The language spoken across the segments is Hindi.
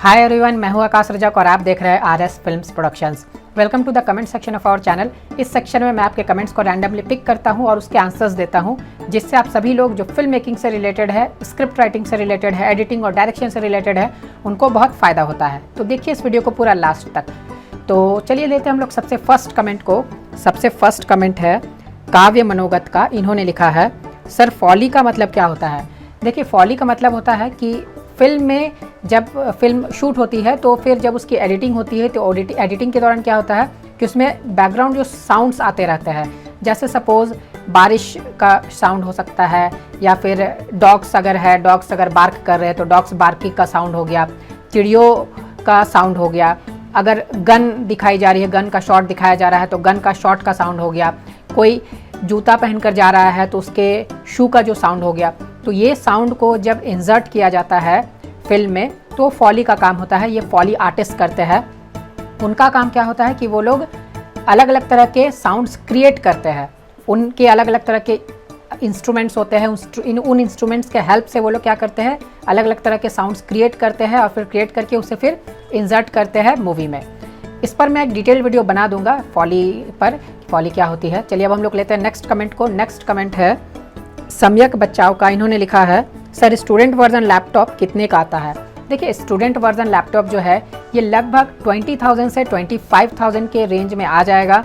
हाय एवरीवन, मैं हूं आकाश रजक और आप देख रहे हैं RS films productions. Welcome to the comment section of our channel. इस सेक्शन में मैं आपके कमेंट्स को रैंडमली पिक करता हूं और उसके आंसर्स देता हूं, जिससे आप सभी लोग जो फिल्म मेकिंग से रिलेटेड है, स्क्रिप्ट राइटिंग से रिलेटेड है, एडिटिंग और डायरेक्शन से रिलेटेड है, उनको बहुत फ़ायदा होता है। तो देखिए इस वीडियो को पूरा लास्ट तक। तो चलिए लेते हैं हम लोग सबसे फर्स्ट कमेंट को। सबसे फर्स्ट कमेंट है काव्य मनोगत का। इन्होंने लिखा है, सर फॉली का मतलब क्या होता है? देखिए फॉली का मतलब होता है कि फिल्म में जब फिल्म शूट होती है तो फिर जब उसकी एडिटिंग होती है तो एडिटिंग के दौरान क्या होता है कि उसमें बैकग्राउंड जो साउंड्स आते रहते हैं, जैसे सपोज़ बारिश का साउंड हो सकता है, या फिर डॉग्स अगर बार्क कर रहे हैं तो डॉग्स बार्किंग का साउंड हो गया, चिड़ियों का साउंड हो गया, अगर गन दिखाई जा रही है, गन का शॉट दिखाया जा रहा है तो गन का शॉट का साउंड हो गया, कोई जूता पहनकर जा रहा है तो उसके शू का जो साउंड हो गया। तो ये साउंड को जब इंसर्ट किया जाता है फिल्म में तो फॉली का काम होता है। ये फॉली आर्टिस्ट करते हैं। उनका काम क्या होता है कि वो लोग अलग अलग तरह के साउंड्स क्रिएट करते हैं। उनके अलग अलग तरह के इंस्ट्रूमेंट्स होते हैं, उन इंस्ट्रूमेंट्स के हेल्प से वो लोग क्या करते हैं, अलग अलग तरह के साउंड्स क्रिएट करते हैं और फिर क्रिएट करके उसे फिर इंसर्ट करते हैं मूवी में। इस पर मैं एक डिटेल वीडियो बना दूंगा फॉली पर, फॉली क्या होती है। चलिए अब हम लोग लेते हैं नेक्स्ट कमेंट को। नेक्स्ट कमेंट है सम्यक बच्चाओं का। इन्होंने लिखा है, सर स्टूडेंट वर्जन लैपटॉप कितने का आता है? देखिए स्टूडेंट वर्जन लैपटॉप जो है ये लगभग 20,000 से 25,000 के रेंज में आ जाएगा।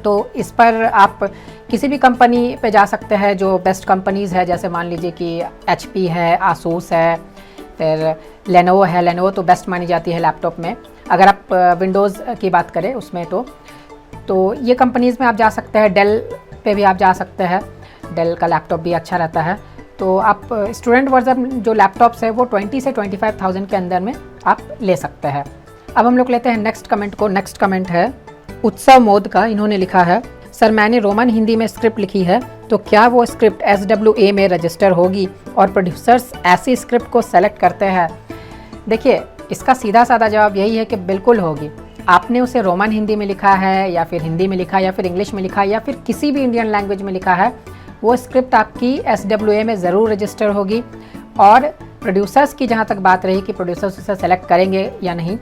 तो इस पर आप किसी भी कंपनी पे जा सकते हैं जो बेस्ट कंपनीज़ है, जैसे मान लीजिए कि HP है, आसूस है, फिर लेनोवो है। लेनोवो तो बेस्ट मानी जाती है लैपटॉप में। अगर आप विंडोज़ की बात करें उसमें तो ये कंपनीज़ में आप जा सकते हैं। डेल पे भी आप जा सकते हैं, डेल का लैपटॉप भी अच्छा रहता है। तो आप स्टूडेंट वर्जन जो लैपटॉप्स है वो 20 से 25,000 के अंदर में आप ले सकते हैं। अब हम लोग लेते हैं नेक्स्ट कमेंट को। नेक्स्ट कमेंट है उत्सव मोद का। इन्होंने लिखा है, सर मैंने रोमन हिंदी में स्क्रिप्ट लिखी है तो क्या वो स्क्रिप्ट SWA में रजिस्टर होगी और प्रोड्यूसर्स ऐसी स्क्रिप्ट को सेलेक्ट करते हैं? देखिए इसका सीधा साधा जवाब यही है कि बिल्कुल होगी। आपने उसे रोमन हिंदी में लिखा है या फिर हिंदी में लिखा या फिर इंग्लिश में लिखा या फिर किसी भी इंडियन लैंग्वेज में लिखा है, वो स्क्रिप्ट आपकी SWA में ज़रूर रजिस्टर होगी। और प्रोड्यूसर्स की जहाँ तक बात रही कि प्रोड्यूसर्स उसे सेलेक्ट करेंगे या नहीं,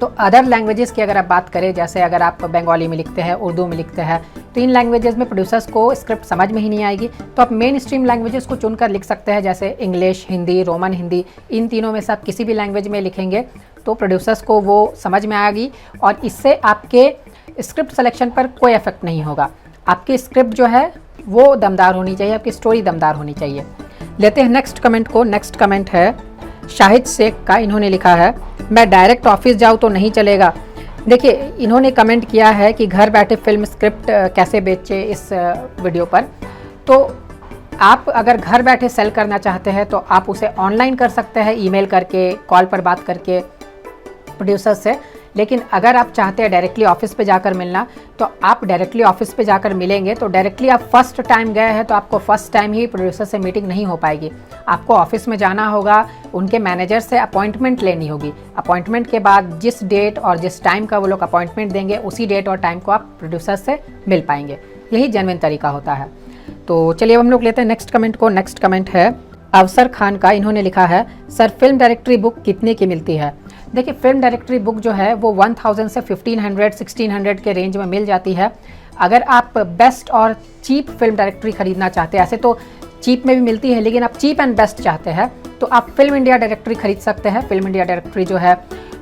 तो अदर लैंग्वेजेस की अगर आप बात करें, जैसे अगर आप बंगाली में लिखते हैं, उर्दू में लिखते हैं, तो इन लैंग्वेजेस में प्रोड्यूसर्स को स्क्रिप्ट समझ में ही नहीं आएगी। तो आप मेन स्ट्रीम लैंग्वेजेस को चुनकर लिख सकते हैं, जैसे इंग्लिश, हिंदी, रोमन हिंदी। इन तीनों में से आप किसी भी लैंग्वेज में लिखेंगे तो प्रोड्यूसर्स को वो समझ में आएगी और इससे आपके स्क्रिप्ट सिलेक्शन पर कोई इफेक्ट नहीं होगा। आपकी स्क्रिप्ट जो है वो दमदार होनी चाहिए, आपकी स्टोरी दमदार होनी चाहिए। लेते हैं नेक्स्ट कमेंट को। नेक्स्ट कमेंट है शाहिद शेख का। इन्होंने लिखा है, मैं डायरेक्ट ऑफिस जाऊँ तो नहीं चलेगा? देखिए इन्होंने कमेंट किया है कि घर बैठे फिल्म स्क्रिप्ट कैसे बेचे इस वीडियो पर। तो आप अगर घर बैठे सेल करना चाहते हैं तो आप उसे ऑनलाइन कर सकते हैं, ईमेल करके, कॉल पर बात करके प्रोड्यूसर से। लेकिन अगर आप चाहते हैं डायरेक्टली ऑफिस पे जाकर मिलना, तो आप डायरेक्टली ऑफिस पे जाकर मिलेंगे तो डायरेक्टली आप फर्स्ट टाइम गए हैं तो आपको फर्स्ट टाइम ही प्रोड्यूसर से मीटिंग नहीं हो पाएगी। आपको ऑफिस में जाना होगा, उनके मैनेजर से अपॉइंटमेंट लेनी होगी। अपॉइंटमेंट के बाद जिस डेट और जिस टाइम का वो लोग अपॉइंटमेंट देंगे, उसी डेट और टाइम को आप प्रोड्यूसर से मिल पाएंगे। यही जेन्युइन तरीका होता है। तो चलिए अब हम लोग लेते हैं नेक्स्ट कमेंट को। नेक्स्ट कमेंट है अवसर खान का। इन्होंने लिखा है, सर फिल्म डायरेक्टरी बुक कितने की मिलती है? देखिए फिल्म डायरेक्टरी बुक जो है वो 1000 से 1500-1600 के रेंज में मिल जाती है। अगर आप बेस्ट और चीप फिल्म डायरेक्टरी खरीदना चाहते हैं, ऐसे तो चीप में भी मिलती है, लेकिन आप चीप एंड बेस्ट चाहते हैं तो आप फिल्म इंडिया डायरेक्टरी खरीद सकते हैं। फिल्म इंडिया डायरेक्टरी जो है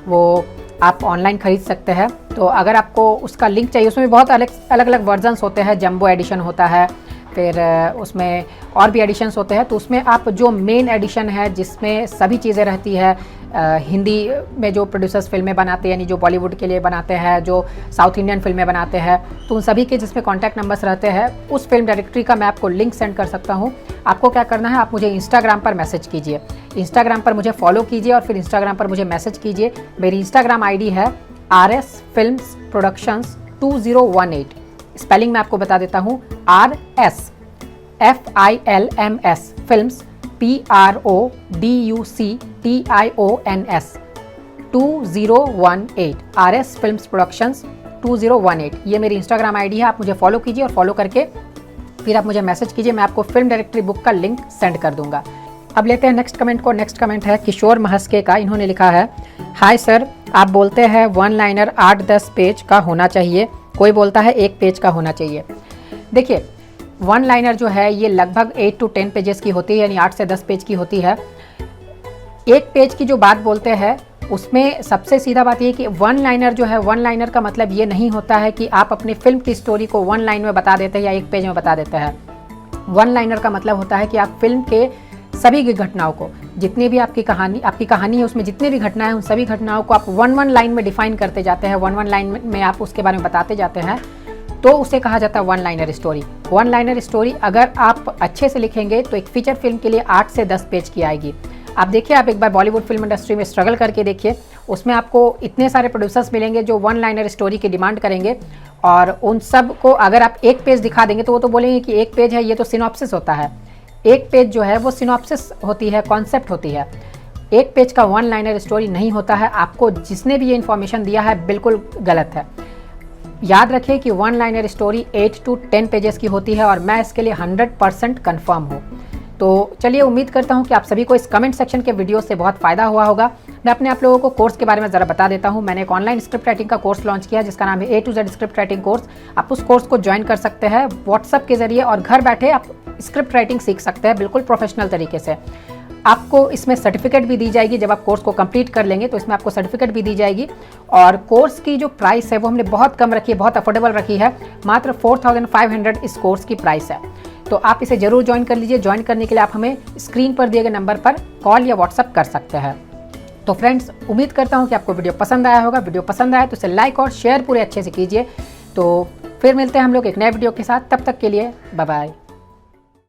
वो आप ऑनलाइन खरीद सकते हैं। तो अगर आपको उसका लिंक चाहिए, उसमें बहुत अलग अलग वर्जन्स होते हैं। जंबो एडिशन होता है, फिर उसमें और भी एडिशंस होते हैं। तो उसमें आप जो मेन एडिशन है जिसमें सभी चीज़ें रहती है, हिंदी में जो प्रोड्यूसर्स फिल्में बनाते हैं, यानी जो बॉलीवुड के लिए बनाते हैं, जो साउथ इंडियन फिल्में बनाते हैं, तो उन सभी के जिसमें कॉन्टैक्ट नंबर्स रहते हैं, उस फिल्म डायरेक्टरी का मैं आपको लिंक सेंड कर सकता हूँ। आपको क्या करना है, आप मुझे इंस्टाग्राम पर मैसेज कीजिए, इंस्टाग्राम पर मुझे फॉलो कीजिए और फिर इंस्टाग्राम पर मुझे मैसेज कीजिए। मेरी इंस्टाग्राम ID है RS Films Productions 2018। स्पेलिंग मैं आपको बता देता हूँ, RS FILMS Films PRODUCTIONS 2018 RS Films Productions 2018। ये मेरी इंस्टाग्राम ID है। आप मुझे फॉलो कीजिए और फॉलो करके फिर आप मुझे मैसेज कीजिए, मैं आपको फिल्म डायरेक्टरी बुक का लिंक सेंड कर दूंगा। अब लेते हैं नेक्स्ट कमेंट को। नेक्स्ट कमेंट है किशोर महस्के का। इन्होंने लिखा है, हाय सर, आप बोलते हैं वन लाइनर 8-10 पेज का होना चाहिए, कोई बोलता है 1 पेज का होना चाहिए। देखिए, वन लाइनर जो है ये लगभग 8 to 10 पेजेस की होती है, यानी 8 से 10 पेज की होती है। 1 पेज की जो बात बोलते हैं उसमें सबसे सीधा बात ये कि वन लाइनर जो है, वन लाइनर का मतलब ये नहीं होता है कि आप अपनी फिल्म की स्टोरी को वन लाइन में बता देते हैं या 1 पेज में बता देते हैं। वन लाइनर का मतलब होता है कि आप फिल्म के सभी की घटनाओं को, जितनी भी आपकी कहानी है उसमें जितनी भी घटनाएं हैं, उन सभी घटनाओं को आप वन लाइन में डिफाइन करते जाते हैं, वन लाइन में आप उसके बारे में बताते जाते हैं, तो उसे कहा जाता है one liner story. One liner story अगर आप अच्छे से लिखेंगे तो एक फीचर फिल्म के लिए 8 से 10 पेज की आएगी। आप देखिए, आप एक बार बॉलीवुड फिल्म इंडस्ट्री में स्ट्रगल करके देखिए, उसमें आपको इतने सारे प्रोड्यूसर्स मिलेंगे जो वन लाइनर स्टोरी की डिमांड करेंगे, और उन सब को अगर आप 1 पेज दिखा देंगे तो वो तो बोलेंगे कि 1 पेज है, ये तो सिनॉप्सिस होता है। 1 पेज जो है वो सिनॉप्सिस होती है, कॉन्सेप्ट होती है। 1 पेज का वन लाइनर स्टोरी नहीं होता है। आपको जिसने भी ये इन्फॉर्मेशन दिया है बिल्कुल गलत है। याद रखिए कि one liner story 8 to 10 pages की होती है, और मैं इसके लिए 100% कन्फर्म हूँ। तो चलिए, उम्मीद करता हूँ कि आप सभी को इस कमेंट सेक्शन के वीडियो से बहुत फ़ायदा हुआ होगा। मैं अपने आप लोगों को कोर्स के बारे में ज़रा बता देता हूँ। मैंने एक ऑनलाइन स्क्रिप्ट राइटिंग का कोर्स लॉन्च किया जिसका नाम है A to Z script writing course. आप उस कोर्स को ज्वाइन कर सकते हैं व्हाट्सएप के ज़रिए, और घर बैठे आप स्क्रिप्ट राइटिंग सीख सकते हैं बिल्कुल प्रोफेशनल तरीके से। आपको इसमें सर्टिफिकेट भी दी जाएगी। जब आप कोर्स को कंप्लीट कर लेंगे तो इसमें आपको सर्टिफिकेट भी दी जाएगी। और कोर्स की जो प्राइस है वो हमने बहुत कम रखी है, बहुत अफोर्डेबल रखी है। मात्र 4500 इस कोर्स की प्राइस है। तो आप इसे जरूर ज्वाइन कर लीजिए। ज्वाइन करने के लिए आप हमें स्क्रीन पर दिए गए नंबर पर कॉल या व्हाट्सएप कर सकते हैं। तो फ्रेंड्स, उम्मीद करता हूँ कि आपको वीडियो पसंद आया होगा। वीडियो पसंद आया तो इसे लाइक और शेयर पूरे अच्छे से कीजिए। तो फिर मिलते हैं हम लोग एक नए वीडियो के साथ। तब तक के लिए बाय बाय।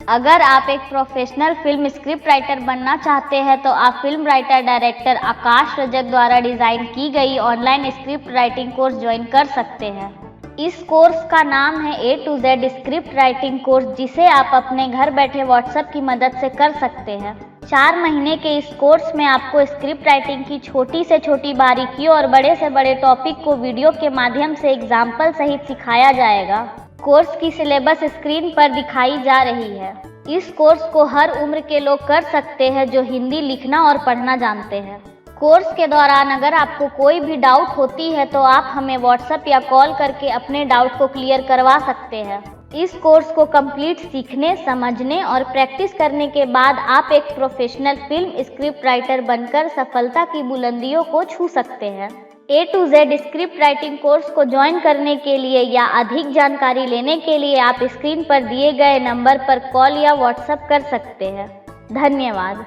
अगर आप एक प्रोफेशनल फिल्म स्क्रिप्ट राइटर बनना चाहते हैं तो आप फिल्म राइटर डायरेक्टर आकाश रजक द्वारा डिजाइन की गई online script writing course join कर सकते हैं। इस कोर्स का नाम है A to Z script writing course, जिसे आप अपने घर बैठे व्हाट्सएप की मदद से कर सकते हैं। 4 महीने के इस कोर्स में आपको स्क्रिप्ट राइटिंग की छोटी से छोटी बारीकियों और बड़े से बड़े टॉपिक को वीडियो के माध्यम से एग्जाम्पल सहित सिखाया जाएगा। कोर्स की सिलेबस स्क्रीन पर दिखाई जा रही है। इस कोर्स को हर उम्र के लोग कर सकते हैं जो हिंदी लिखना और पढ़ना जानते हैं। कोर्स के दौरान अगर आपको कोई भी डाउट होती है तो आप हमें व्हाट्सएप या कॉल करके अपने डाउट को क्लियर करवा सकते हैं। इस कोर्स को कंप्लीट सीखने, समझने और प्रैक्टिस करने के बाद आप एक प्रोफेशनल फिल्म स्क्रिप्ट राइटर बनकर सफलता की बुलंदियों को छू सकते हैं। A to Z script writing course को ज्वाइन करने के लिए या अधिक जानकारी लेने के लिए आप स्क्रीन पर दिए गए नंबर पर कॉल या व्हाट्सएप कर सकते हैं। धन्यवाद।